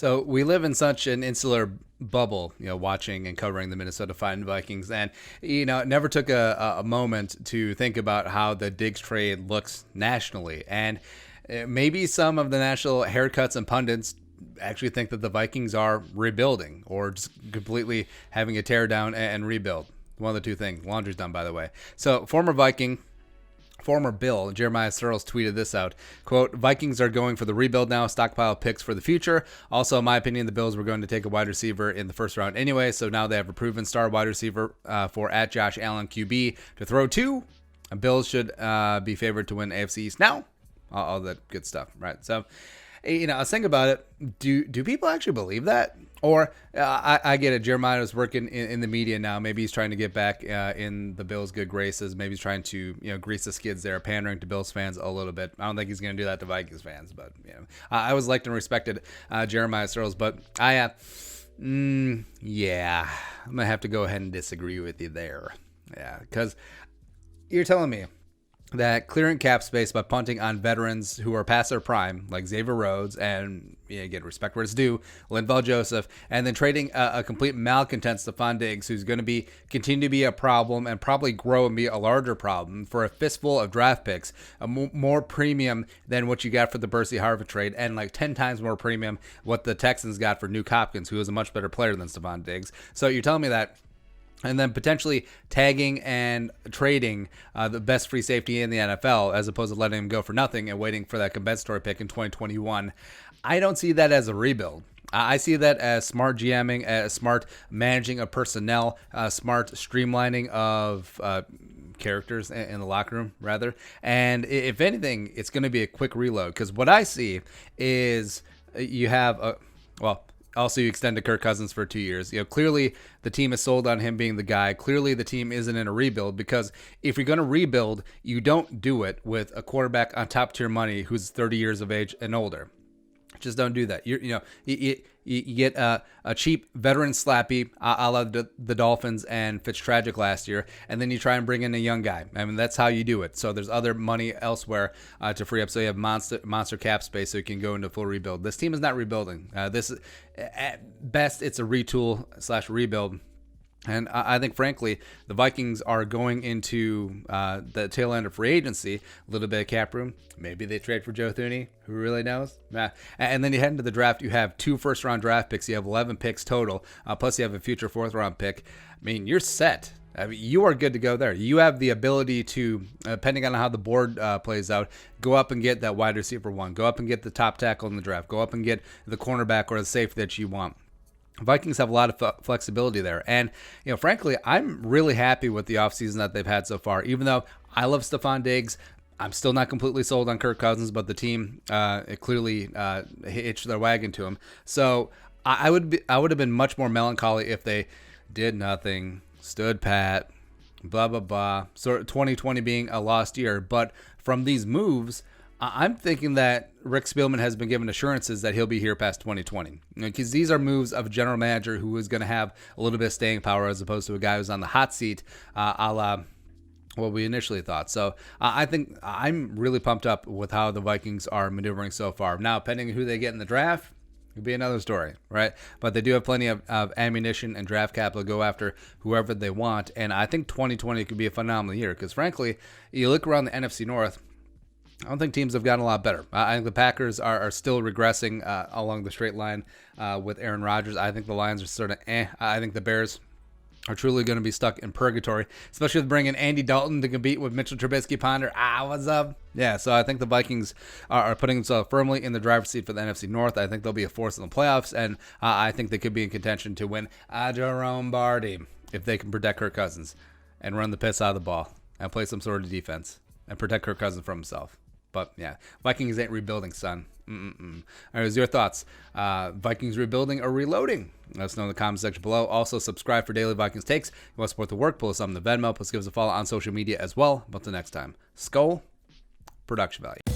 So we live in such an insular bubble, watching and covering the Minnesota Vikings, and it never took a moment to think about how the Diggs trade looks nationally, and maybe some of the national haircuts and pundits actually think that the Vikings are rebuilding or just completely having a tear down and rebuild. One of the two things. Laundry's done, by the way. So former Bill, Jeremiah Searles, tweeted this out. Quote, Vikings are going for the rebuild now, stockpile picks for the future. Also, in my opinion, the Bills were going to take a wide receiver in the first round anyway, so now they have a proven star wide receiver for at Josh Allen QB to throw to. Bills should be favored to win AFC East now. All that good stuff, right? So, I was thinking about it. Do people actually believe that? Or I get it. Jeremiah is working in the media now. Maybe he's trying to get back in the Bills' good graces. Maybe he's trying to grease the skids there, pandering to Bills fans a little bit. I don't think he's going to do that to Vikings fans, but I always liked and respected Jeremiah Searles. But yeah, I'm gonna have to go ahead and disagree with you there. Yeah, because you're telling me that clearing cap space by punting on veterans who are past their prime, like Xavier Rhodes, and again, respect where it's due, Linval Joseph, and then trading a complete malcontent Stephon Diggs, who's going to continue to be a problem and probably grow and be a larger problem for a fistful of draft picks, more premium than what you got for the Bercy Harvard trade, and like 10 times more premium what the Texans got for Nuke Hopkins, who is a much better player than Stephon Diggs. So you're telling me that, and then potentially tagging and trading the best free safety in the NFL as opposed to letting him go for nothing and waiting for that compensatory pick in 2021. I don't see that as a rebuild. I see that as smart GMing, as smart managing of personnel, smart streamlining of characters in the locker room, rather. And if anything, it's going to be a quick reload, because what I see is you have also, you extended Kirk Cousins for 2 years. Clearly the team is sold on him being the guy. Clearly the team isn't in a rebuild, because if you're going to rebuild, you don't do it with a quarterback on top tier money who's 30 years of age and older. Just don't do that. You get a cheap veteran slappy, a la the Dolphins and Fitztragic last year, and then you try and bring in a young guy. I mean, that's how you do it. So there's other money elsewhere to free up. So you have monster cap space, so you can go into full rebuild. This team is not rebuilding. This is, at best, it's a retool / rebuild. And I think, frankly, the Vikings are going into the tail end of free agency, a little bit of cap room. Maybe they trade for Joe Thuney. Who really knows? And then you head into the draft. You have 2 first-round draft picks. You have 11 picks total, plus you have a future 4th-round pick. I mean, you're set. I mean, you are good to go there. You have the ability to, depending on how the board plays out, go up and get that wide receiver 1. Go up and get the top tackle in the draft. Go up and get the cornerback or the safety that you want. Vikings have a lot of flexibility there. And, frankly, I'm really happy with the offseason that they've had so far. Even though I love Stephon Diggs, I'm still not completely sold on Kirk Cousins, but the team it clearly hitched their wagon to him. So I would have been much more melancholy if they did nothing, stood pat, blah, blah, blah. So 2020 being a lost year. But from these moves, I'm thinking that Rick Spielman has been given assurances that he'll be here past 2020, because these are moves of a general manager who is going to have a little bit of staying power as opposed to a guy who's on the hot seat, a la what we initially thought. So I think I'm really pumped up with how the Vikings are maneuvering so far. Now, depending on who they get in the draft, it'll be another story, right? But they do have plenty of ammunition and draft capital to go after whoever they want. And I think 2020 could be a phenomenal year, because frankly, you look around the NFC North, I don't think teams have gotten a lot better. I think the Packers are still regressing along the straight line with Aaron Rodgers. I think the Lions are sort of I think the Bears are truly going to be stuck in purgatory, especially with bringing Andy Dalton to compete with Mitchell Trubisky Ponder. What's up? Yeah, so I think the Vikings are putting themselves firmly in the driver's seat for the NFC North. I think they'll be a force in the playoffs, and I think they could be in contention to win Jerome Bardi if they can protect Kirk Cousins and run the piss out of the ball and play some sort of defense and protect Kirk Cousins from himself. But yeah, Vikings ain't rebuilding, son. All right, what's your thoughts? Vikings rebuilding or reloading? Let us know in the comment section below. Also, subscribe for daily Vikings takes. If you want to support the work, pull us on the Venmo. Plus, give us a follow on social media as well. Until next time, Skull Production Value.